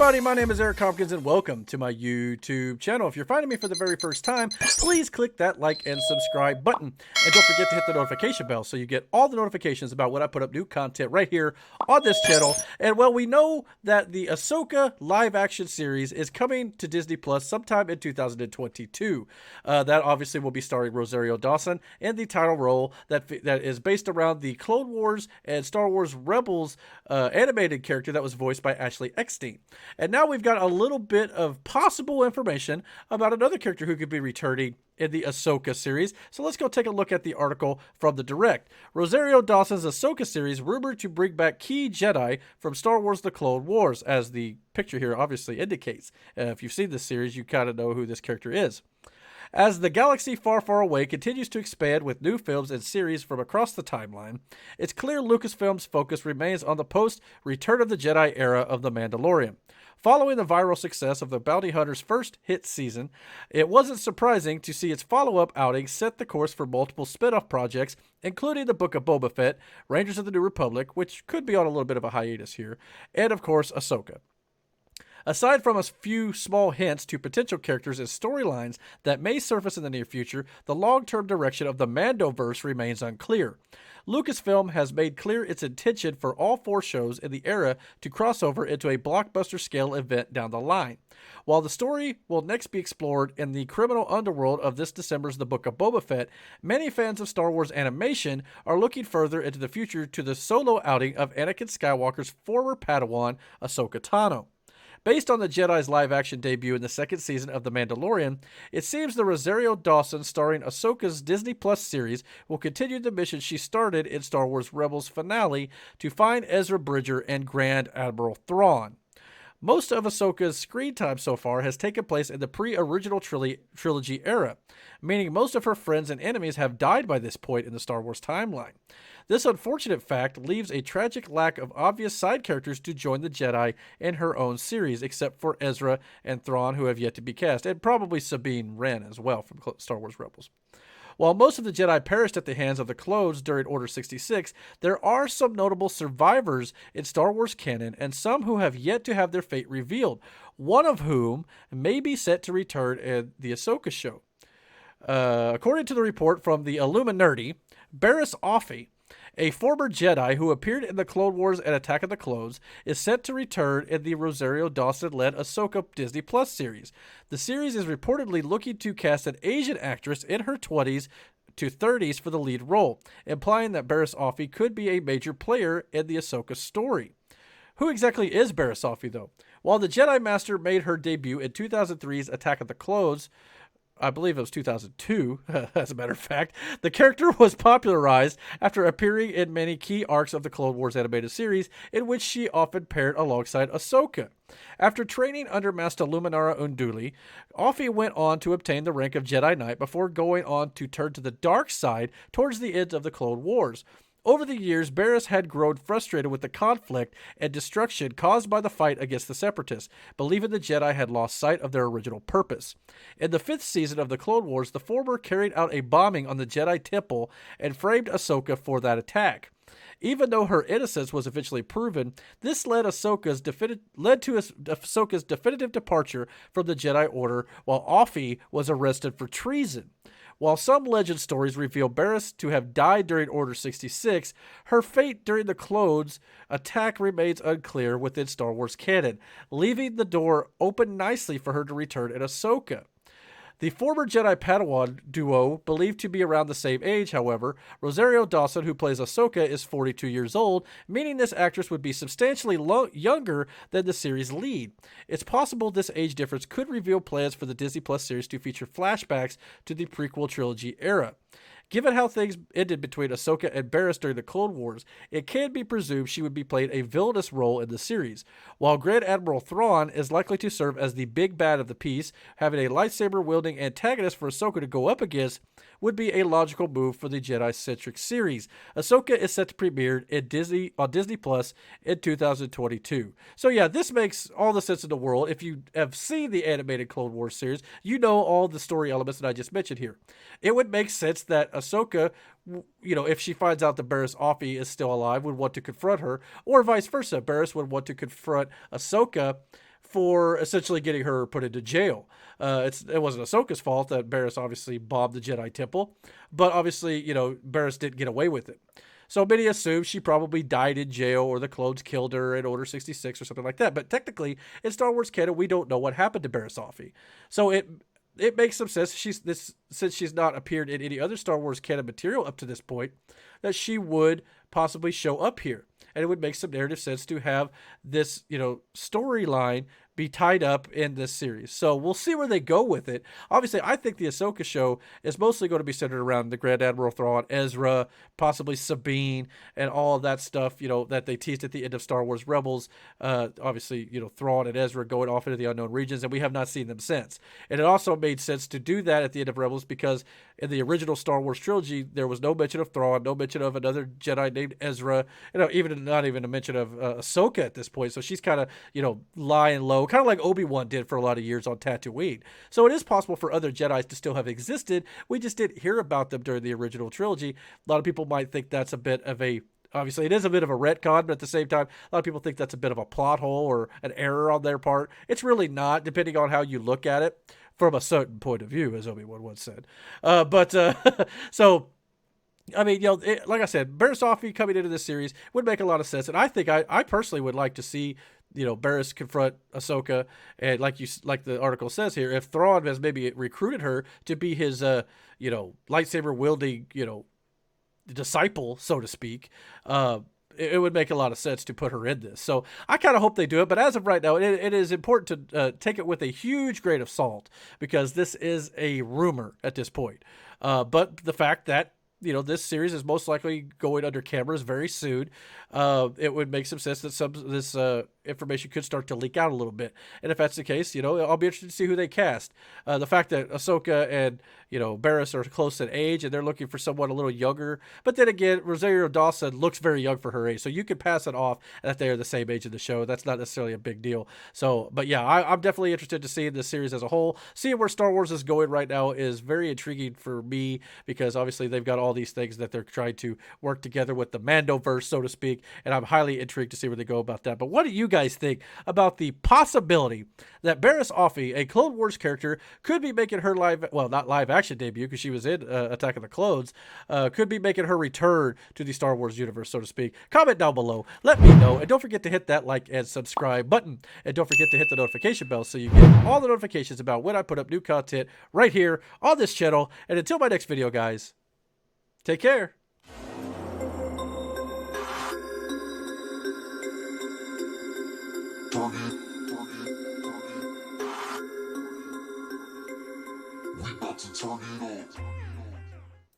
everybody, my name is Eric Hopkins and welcome to my YouTube channel. If you're finding me for the very first time, please click that like and subscribe button. And don't forget to hit the notification bell so you get all the notifications about when I put up new content right here on this channel. And well, we know that the Ahsoka live action series is coming to Disney Plus sometime in 2022. That obviously will be starring Rosario Dawson in the title role that is based around the Clone Wars and Star Wars Rebels animated character that was voiced by Ashley Eckstein. And now we've got a little bit of possible information about another character who could be returning in the Ahsoka series. So let's go take a look at the article from the Direct. Rosario Dawson's Ahsoka series rumored to bring back key Jedi from Star Wars The Clone Wars, as the picture here obviously indicates. If you've seen this series, you kind of know who this character is. As the galaxy far, far away continues to expand with new films and series from across the timeline, it's clear Lucasfilm's focus remains on the post-Return of the Jedi era of The Mandalorian. Following the viral success of the Bounty Hunter's first hit season, it wasn't surprising to see its follow-up outing set the course for multiple spin-off projects, including the Book of Boba Fett, Rangers of the New Republic, which could be on a little bit of a hiatus here, and of course, Ahsoka. Aside from a few small hints to potential characters and storylines that may surface in the near future, the long-term direction of the Mandoverse remains unclear. Lucasfilm has made clear its intention for all four shows in the era to cross over into a blockbuster-scale event down the line. While the story will next be explored in the criminal underworld of this December's The Book of Boba Fett, many fans of Star Wars animation are looking further into the future to the solo outing of Anakin Skywalker's former Padawan, Ahsoka Tano. Based on the Jedi's live-action debut in the second season of The Mandalorian, it seems the Rosario Dawson starring Ahsoka's Disney Plus series will continue the mission she started in Star Wars Rebels finale to find Ezra Bridger and Grand Admiral Thrawn. Most of Ahsoka's screen time so far has taken place in the pre-original trilogy era, meaning most of her friends and enemies have died by this point in the Star Wars timeline. This unfortunate fact leaves a tragic lack of obvious side characters to join the Jedi in her own series, except for Ezra and Thrawn, who have yet to be cast, and probably Sabine Wren as well from Star Wars Rebels. While most of the Jedi perished at the hands of the clones during Order 66, there are some notable survivors in Star Wars canon and some who have yet to have their fate revealed, one of whom may be set to return in the Ahsoka show. According to the report from the Illuminerdi, Barriss Offee, a former Jedi who appeared in the Clone Wars and Attack of the Clones, is set to return in the Rosario Dawson-led Ahsoka Disney Plus series. The series is reportedly looking to cast an Asian actress in her 20s to 30s for the lead role, implying that Barriss Offee could be a major player in the Ahsoka story. Who exactly is Barriss Offee, though? While the Jedi Master made her debut in 2003's Attack of the Clones, I believe it was 2002, as a matter of fact, the character was popularized after appearing in many key arcs of the Clone Wars animated series, in which she often paired alongside Ahsoka. After training under Master Luminara Unduli, Offee went on to obtain the rank of Jedi Knight before going on to turn to the dark side towards the end of the Clone Wars. Over the years, Barriss had grown frustrated with the conflict and destruction caused by the fight against the Separatists, believing the Jedi had lost sight of their original purpose. In the 5th season of the Clone Wars, the former carried out a bombing on the Jedi Temple and framed Ahsoka for that attack. Even though her innocence was eventually proven, this led to Ahsoka's definitive departure from the Jedi Order, while Offee was arrested for treason. While some legend stories reveal Barriss to have died during Order 66, her fate during the clones' attack remains unclear within Star Wars canon, leaving the door open nicely for her to return in Ahsoka. The former Jedi Padawan duo, believed to be around the same age, however, Rosario Dawson, who plays Ahsoka, is 42 years old, meaning this actress would be substantially younger than the series' lead. It's possible this age difference could reveal plans for the Disney Plus series to feature flashbacks to the prequel trilogy era. Given how things ended between Ahsoka and Barriss during the Clone Wars, it can be presumed she would be playing a villainous role in the series. While Grand Admiral Thrawn is likely to serve as the big bad of the piece, having a lightsaber-wielding antagonist for Ahsoka to go up against would be a logical move for the Jedi-centric series. Ahsoka is set to premiere on Disney Plus in 2022. So yeah, this makes all the sense in the world. If you have seen the animated Clone Wars series, you know all the story elements that I just mentioned here. It would make sense that Ahsoka, you know, if she finds out that Barriss Offee is still alive, would want to confront her, or vice versa. Barriss would want to confront Ahsoka for essentially getting her put into jail. It wasn't Ahsoka's fault that Barriss obviously bombed the Jedi Temple, but obviously, Barriss didn't get away with it. So many assume she probably died in jail or the clones killed her in Order 66 or something like that. But technically, in Star Wars canon, we don't know what happened to Barriss Offee. So it makes some sense since she's not appeared in any other Star Wars canon material up to this point, that she would possibly show up here. And it would make some narrative sense to have this, storyline be tied up in this series. So we'll see where they go with it. Obviously, I think the Ahsoka show is mostly going to be centered around the Grand Admiral Thrawn, Ezra, possibly Sabine, and all of that stuff, that they teased at the end of Star Wars Rebels. Obviously, Thrawn and Ezra going off into the unknown regions, and we have not seen them since. And it also made sense to do that at the end of Rebels because in the original Star Wars trilogy, there was no mention of Thrawn, no mention of another Jedi named Ezra, even not even a mention of Ahsoka at this point. So she's kind of, lying low, kind of like Obi-Wan did for a lot of years on Tatooine. So it is possible for other Jedis to still have existed. We just didn't hear about them during the original trilogy. A lot of people might think that's a bit of a, obviously it is a bit of a retcon, but at the same time, a lot of people think that's a bit of a plot hole or an error on their part. It's really not, depending on how you look at it from a certain point of view, as Obi-Wan once said. So, I mean, like I said, Barriss Offee coming into this series would make a lot of sense. And I think I personally would like to see, Barriss confront Ahsoka. And like the article says here, if Thrawn has maybe recruited her to be his, lightsaber wielding, disciple, so to speak, it would make a lot of sense to put her in this. So I kind of hope they do it. But as of right now, it is important to take it with a huge grain of salt because this is a rumor at this point. But the fact that, this series is most likely going under cameras very soon, it would make some sense that this information could start to leak out a little bit. And if that's the case, I'll be interested to see who they cast. The fact that Ahsoka and, Barriss are close in age and they're looking for someone a little younger. But then again, Rosario Dawson looks very young for her age. So you could pass it off that they are the same age in the show. That's not necessarily a big deal. So, but yeah, I'm definitely interested to see this series as a whole. Seeing where Star Wars is going right now is very intriguing for me because obviously they've got all these things that they're trying to work together with the Mandoverse, so to speak. And I'm highly intrigued to see where they go about that. But what do you guys think about the possibility that Barriss Offee, a Clone Wars character, could be making her not live action debut because she was in Attack of the Clones, could be making her return to the Star Wars universe, so to speak? Comment down below. Let me know. And don't forget to hit that like and subscribe button. And don't forget to hit the notification bell so you get all the notifications about when I put up new content right here on this channel. And until my next video, guys, take care. We about to turn it on.